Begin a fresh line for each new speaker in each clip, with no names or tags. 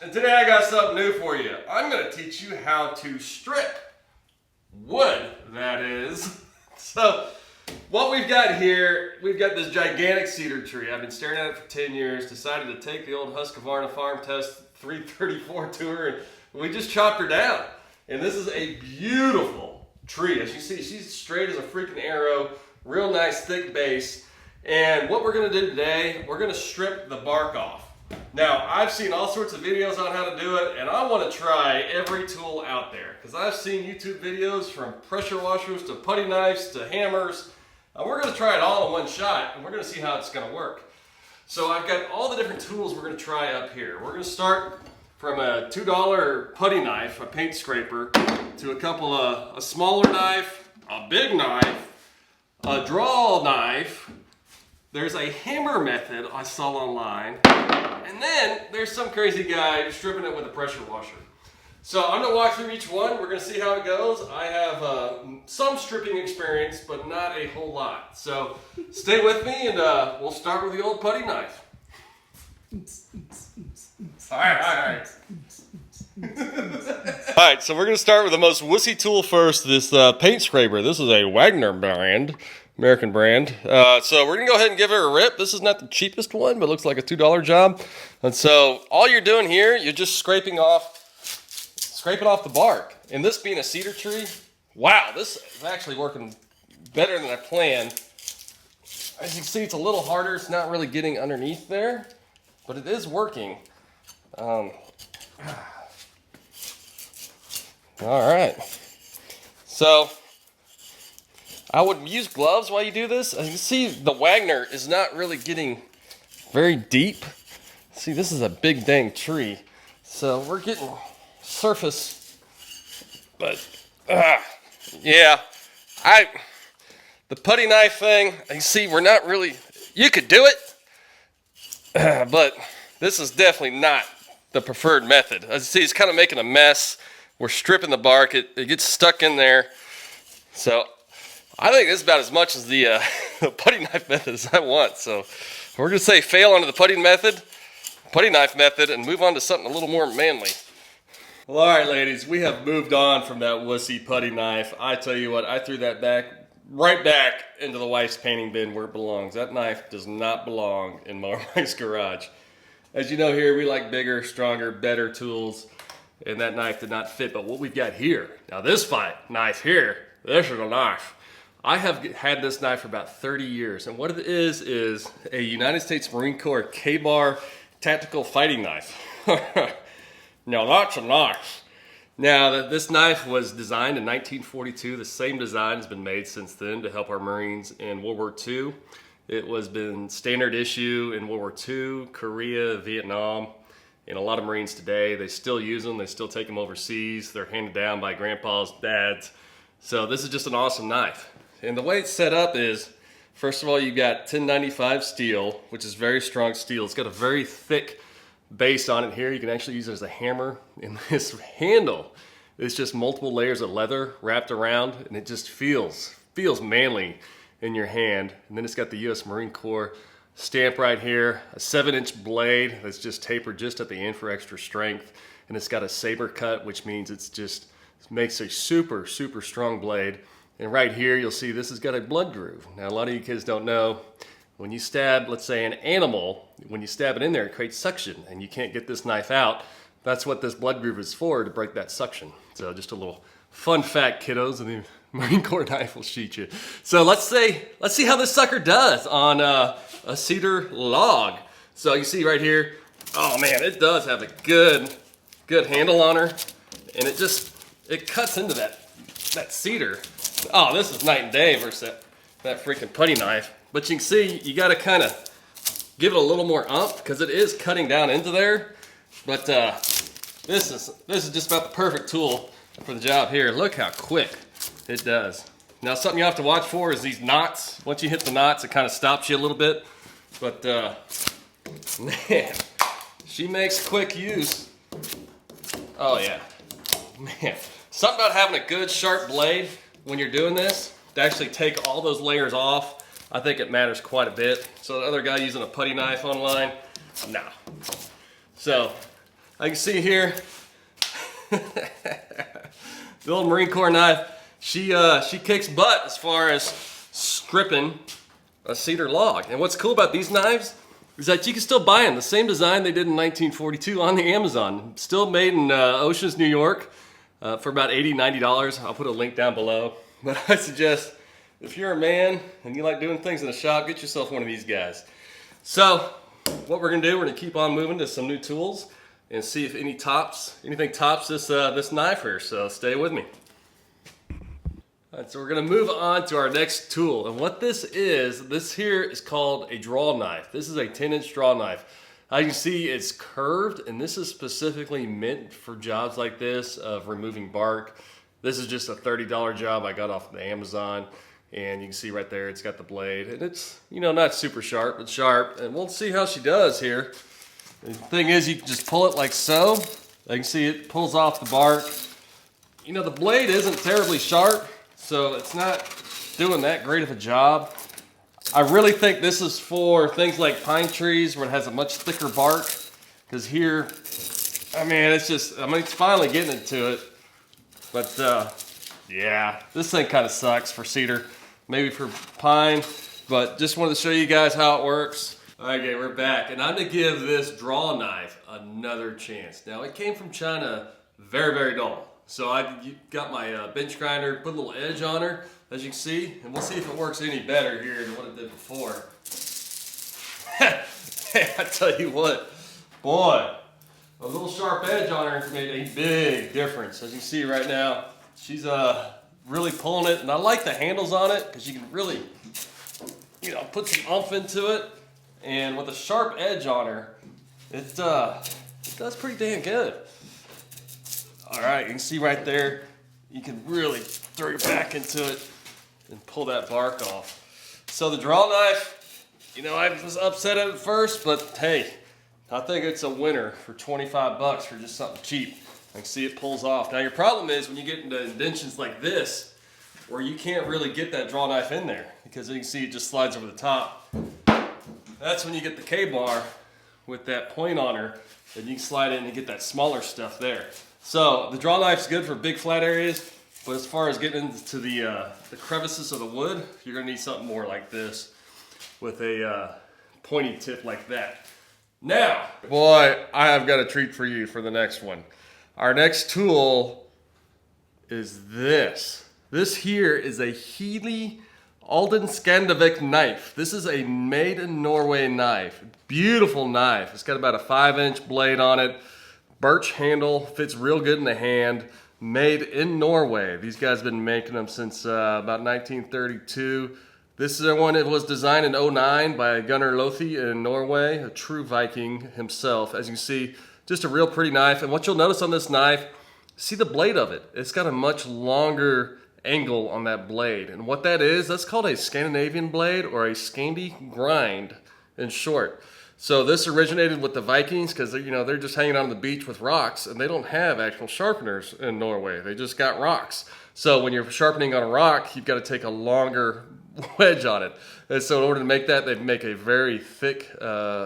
And today I got something new for you. I'm going to teach you how to strip wood, that is. So what we've got here, we've got this gigantic cedar tree. I've been staring at it for 10 years, decided to take the old Husqvarna Farm Test 334 to her, and we just chopped her down. And this is a beautiful tree. As you see, she's straight as a freaking arrow, real nice thick base. And what we're going to do today, we're going to strip the bark off. Now, I've seen all sorts of videos on how to do it, and I want to try every tool out there because I've seen YouTube videos from pressure washers to putty knives to hammers. And we're going to try it all in one shot, and we're going to see how it's going to work. So I've got all the different tools we're going to try up here. We're going to start from a $2 putty knife, a paint scraper, to a couple of a smaller knife, a big knife, a draw knife. There's a hammer method I saw online. And then there's some crazy guy stripping it with a pressure washer. So I'm going to walk through each one. We're going to see how it goes. I have some stripping experience, but not a whole lot. So stay with me, and we'll start with the old putty knife. All right. All right, so we're going to start with the most wussy tool first, this paint scraper. This is a Wagner brand. American brand. So we're going to go ahead and give her a rip. This is not the cheapest one, but it looks like a $2 job. And so all you're doing here, you're just scraping off the bark. And this being a cedar tree, wow, this is actually working better than I planned. As you can see, it's a little harder. It's not really getting underneath there, but it is working. All right. So I would use gloves while you do this. As you can see, the Wagner is not really getting very deep. See, this is a big dang tree. So we're getting surface, but yeah, the putty knife thing, you see, we're not really, you could do it, but this is definitely not the preferred method. As you see, it's kind of making a mess. We're stripping the bark, it gets stuck in there. So I think this is about as much as the putty knife method as I want. So we're going to say fail onto the putty knife method, and move on to something a little more manly. Well, all right, ladies, we have moved on from that wussy putty knife. I tell you what, I threw that right back into the wife's painting bin where it belongs. That knife does not belong in Mower Mike's garage. As you know here, we like bigger, stronger, better tools, and that knife did not fit. But what we've got here, now this knife here, this is a knife. I have had this knife for about 30 years, and what it is a United States Marine Corps K-bar tactical fighting knife. Now that's a knife. Now this knife was designed in 1942. The same design has been made since then to help our Marines in World War II. It was been standard issue in World War II, Korea, Vietnam, and a lot of Marines today, they still use them. They still take them overseas. They're handed down by grandpas, dads. So this is just an awesome knife. And the way it's set up is, first of all, you got 1095 steel, which is very strong steel. It's got a very thick base on it here. You can actually use it as a hammer. And this handle is just multiple layers of leather wrapped around, and it just feels manly in your hand. And then it's got the U.S. Marine Corps stamp right here, a 7-inch blade that's just tapered just at the end for extra strength. And it's got a saber cut, which means it makes a super, super strong blade. And right here, you'll see this has got a blood groove. Now, a lot of you kids don't know, when you stab, let's say, an animal, when you stab it in there, it creates suction, and you can't get this knife out. That's what this blood groove is for, to break that suction. So just a little fun fact, kiddos, and the Marine Corps knife will shoot you. So let's see how this sucker does on a cedar log. So you see right here, oh man, it does have a good handle on her, and it cuts into that cedar. Oh, this is night and day versus that freaking putty knife. But you can see, you got to kind of give it a little more oomph because it is cutting down into there. But this is just about the perfect tool for the job here. Look how quick it does. Now, something you have to watch for is these knots. Once you hit the knots, it kind of stops you a little bit. But man, she makes quick use. Oh yeah, man. Something about having a good sharp blade when you're doing this to actually take all those layers off. I think it matters quite a bit. So the other guy using a putty knife online, nah. So I can see here, the old Marine Corps knife, she kicks butt as far as stripping a cedar log. And what's cool about these knives is that you can still buy them. The same design they did in 1942 on the Amazon. Still made in Oceans, New York for about $80, $90. I'll put a link down below. But I suggest if you're a man and you like doing things in the shop, get yourself one of these guys. So what we're gonna do, we're gonna keep on moving to some new tools and see if anything tops this knife here. So stay with me. All right, so we're gonna move on to our next tool. And what this here is called a draw knife. This is a 10-inch draw knife. As you can see, it's curved, and this is specifically meant for jobs like this of removing bark. This is just a $30 job I got off of Amazon. And you can see right there, it's got the blade. And it's, you know, not super sharp, but sharp. And we'll see how she does here. The thing is, you can just pull it like so. You can see it pulls off the bark. You know, the blade isn't terribly sharp, so it's not doing that great of a job. I really think this is for things like pine trees where it has a much thicker bark. Because here, I mean, it's finally getting into it. But yeah, this thing kind of sucks for cedar, maybe for pine, but just wanted to show you guys how it works. Okay, we're back, and I'm gonna give this draw knife another chance. Now, it came from China, very, very dull. So I got my bench grinder, put a little edge on her, as you can see, and we'll see if it works any better here than what it did before. Hey, I tell you what, boy, a little sharp edge on her made a big difference. As you see right now, she's really pulling it, and I like the handles on it because you can really, you know, put some oomph into it. And with a sharp edge on her, it does pretty damn good. All right, you can see right there, you can really throw your back into it and pull that bark off. So the draw knife, you know, I was upset at it first, but hey, I think it's a winner for 25 bucks for just something cheap. I can see it pulls off. Now your problem is when you get into indentions like this, where you can't really get that draw knife in there, because you can see it just slides over the top. That's when you get the K-bar with that point on her, and you can slide in and get that smaller stuff there. So the draw knife's good for big flat areas, but as far as getting into the crevices of the wood, you're gonna need something more like this with a pointy tip like that. Now, boy, I have got a treat for you for the next one. Our next tool is this. This here is a Helle Temagami knife. This is a made in Norway knife. Beautiful knife. It's got about a 5-inch blade on it. Birch handle, fits real good in the hand. Made in Norway. These guys have been making them since about 1932. This is one that was designed in '09 by Gunnar Lothi in Norway, a true Viking himself. As you can see, just a real pretty knife. And what you'll notice on this knife, see the blade of it. It's got a much longer angle on that blade. And what that is, that's called a Scandinavian blade, or a Scandi grind in short. So this originated with the Vikings because, you know, they're just hanging out on the beach with rocks, and they don't have actual sharpeners in Norway. They just got rocks. So when you're sharpening on a rock, you've got to take a longer wedge on it. And so in order to make that, they make a very thick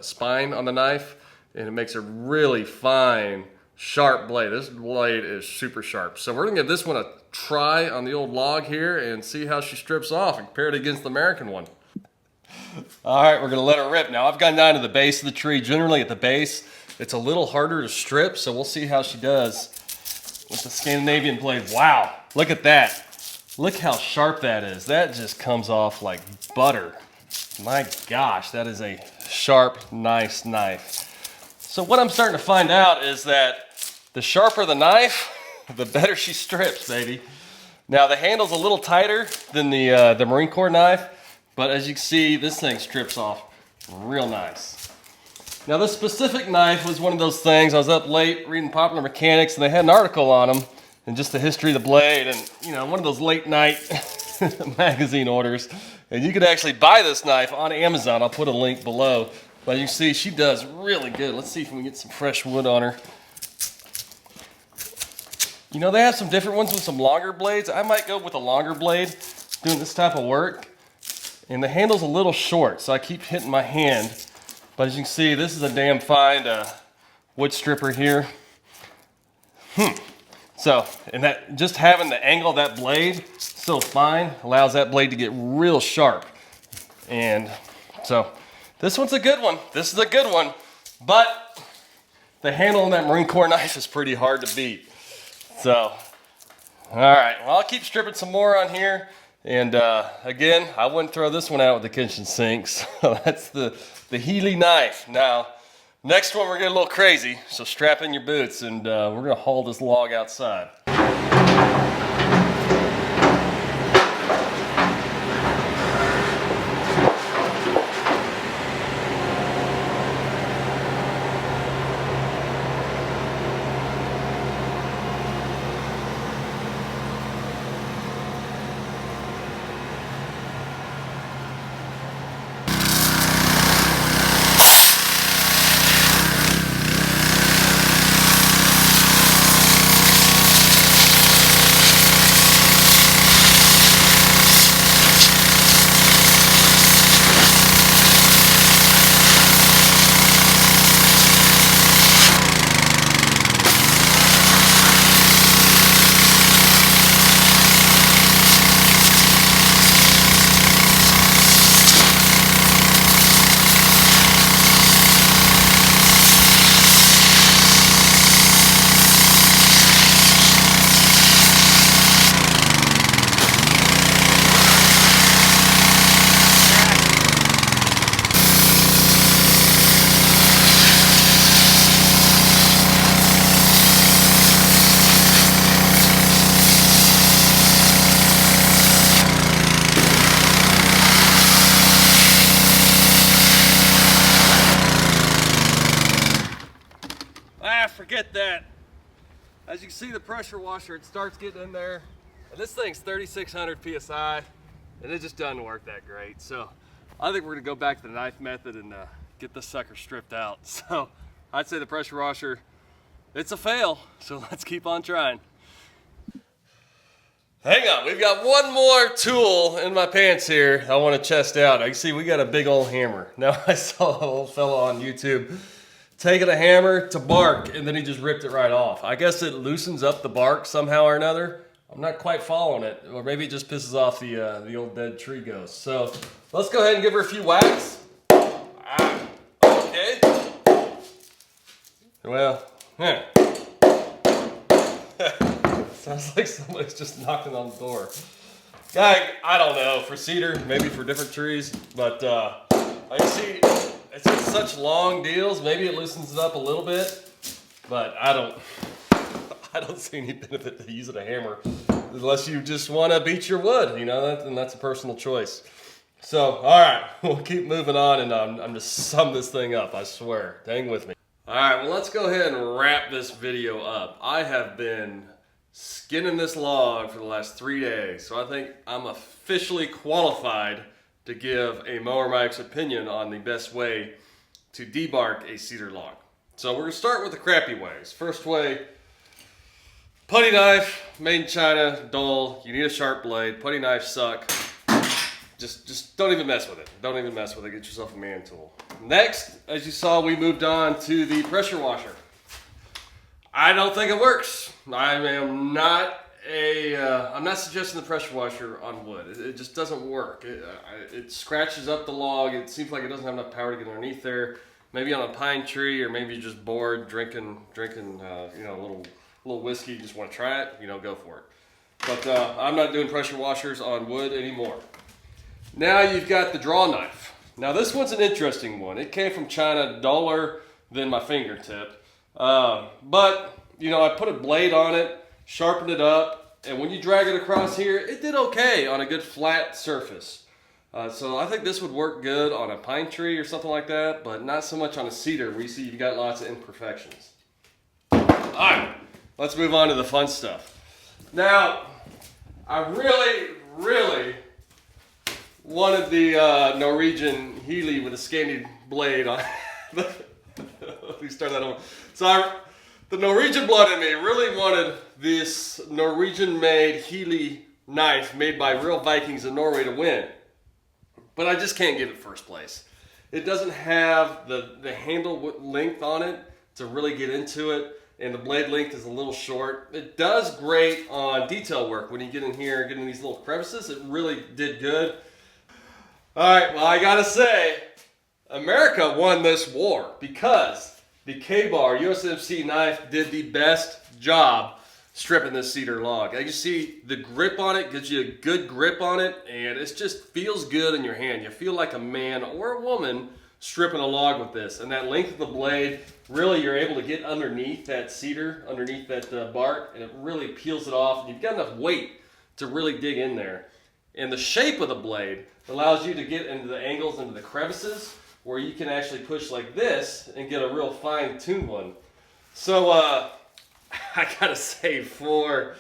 spine on the knife, and it makes a really fine, sharp blade. This blade is super sharp. So we're gonna give this one a try on the old log here and see how she strips off and compare it against the American one. All right, we're gonna let her rip. Now I've gone down to the base of the tree. Generally at the base, it's a little harder to strip, so we'll see how she does with the Scandinavian blade. Wow, look at that. Look how sharp that is. That just comes off like butter. My gosh, that is a sharp, nice knife. So what I'm starting to find out is that the sharper the knife, the better she strips, baby. Now the handle's a little tighter than the Marine Corps knife, but as you can see, this thing strips off real nice. Now this specific knife was one of those things, I was up late reading Popular Mechanics, and they had an article on them, and just the history of the blade, and you know, one of those late night magazine orders. And you could actually buy this knife on Amazon. I'll put a link below. But you can see she does really good. Let's see if we can get some fresh wood on her. You know, they have some different ones with some longer blades. I might go with a longer blade doing this type of work. And the handle's a little short, so I keep hitting my hand. But as you can see, this is a damn fine wood stripper here. So, and that just having the angle of that blade so fine allows that blade to get real sharp. And so this one's a good one. This is a good one, but the handle on that Marine Corps knife is pretty hard to beat. So, all right, well, I'll keep stripping some more on here. And again, I wouldn't throw this one out with the kitchen sink. So that's the Helle knife. Now, next one we're getting a little crazy. So strap in your boots and we're gonna haul this log outside. Forget that. As you can see, the pressure washer, it starts getting in there. And this thing's 3,600 PSI, and it just doesn't work that great. So I think we're gonna go back to the knife method and get this sucker stripped out. So I'd say the pressure washer, it's a fail. So let's keep on trying. Hang on, we've got one more tool in my pants here I want to test out. I can see we got a big old hammer. Now I saw an old fellow on YouTube taking a hammer to bark, and then he just ripped it right off. I guess it loosens up the bark somehow or another. I'm not quite following it, or maybe it just pisses off the old dead tree ghost. So let's go ahead and give her a few whacks. Okay. Well, sounds like somebody's just knocking on the door. Guy, I don't know, for cedar, maybe for different trees, but I see it's just such long deals. Maybe it loosens it up a little bit, but I don't see any benefit to using a hammer unless you just want to beat your wood, you know, and that's a personal choice. So, all right, we'll keep moving on, and I'm just sum this thing up, I swear. Hang with me. All right, well, let's go ahead and wrap this video up. I have been skinning this log for the last 3 days, so I think I'm officially qualified to give a Mower Mike's opinion on the best way to debark a cedar log. So we're gonna start with the crappy ways. First way, putty knife, made in China, dull. You need a sharp blade. Putty knives suck. Just don't even mess with it. Don't even mess with it. Get yourself a man tool. Next, as you saw, we moved on to the pressure washer. I don't think it works. I'm not suggesting the pressure washer on wood. It just doesn't work. It scratches up the log. It seems like it doesn't have enough power to get underneath there. Maybe on a pine tree, or maybe you're just bored drinking, you know, a little whiskey. You just want to try it. You know, go for it. But I'm not doing pressure washers on wood anymore. Now you've got the draw knife. Now this one's an interesting one. It came from China, duller than my fingertip. But you know, I put a blade on it, sharpened it up, and when you drag it across here, it did okay on a good flat surface. So I think this would work good on a pine tree or something like that, but not so much on a cedar where you see you've got lots of imperfections. All right, let's move on to the fun stuff. Now, I really wanted the Norwegian Helle with a scanty blade on. Let me start that over. So the Norwegian blood in me really wanted this Norwegian-made Helle knife made by real Vikings in Norway to win. But I just can't give it first place. It doesn't have the handle length on it to really get into it, and the blade length is a little short. It does great on detail work when you get in here and get in these little crevices. It really did good. All right, well, I gotta say, America won this war because the K-Bar USMC knife did the best job stripping this cedar log. As you see, the grip on it gives you a good grip on it, and it just feels good in your hand. You feel like a man or a woman stripping a log with this. And that length of the blade, really you're able to get underneath that cedar, underneath that bark, and it really peels it off. And you've got enough weight to really dig in there. And the shape of the blade allows you to get into the angles, into the crevices, where you can actually push like this and get a real fine-tuned one. So I gotta say, for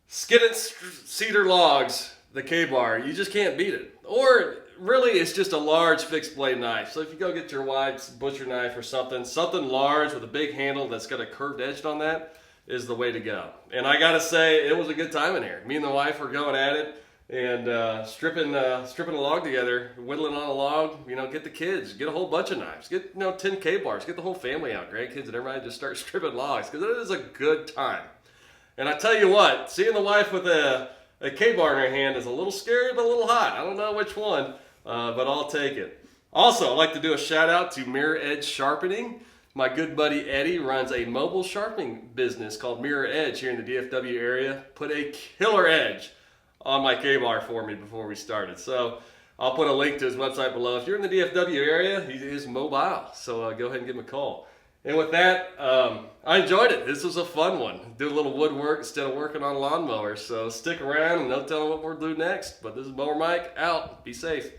skinning cedar logs, the K-Bar, you just can't beat it. Or really, it's just a large fixed blade knife. So if you go get your wife's butcher knife or something large with a big handle that's got a curved edge on that is the way to go. And I gotta say, it was a good time in here. Me and the wife were going at it and stripping a log together, whittling on a log. You know, get the kids, get a whole bunch of knives, get 10 K-bars, get the whole family out, grandkids and everybody, just start stripping logs because it is a good time. And I tell you what, seeing the wife with a K-bar in her hand is a little scary but a little hot. I don't know which one, but I'll take it. Also, I'd like to do a shout out to Mirror Edge Sharpening. My good buddy Eddie runs a mobile sharpening business called Mirror Edge here in the DFW area. Put a killer edge on my K-bar for me before we started. So I'll put a link to his website below. If you're in the DFW area, he is mobile. So go ahead and give him a call. And with that, I enjoyed it. This was a fun one. Do a little woodwork instead of working on lawnmowers. So stick around and no telling what we'll do next. But this is Mower Mike out. Be safe.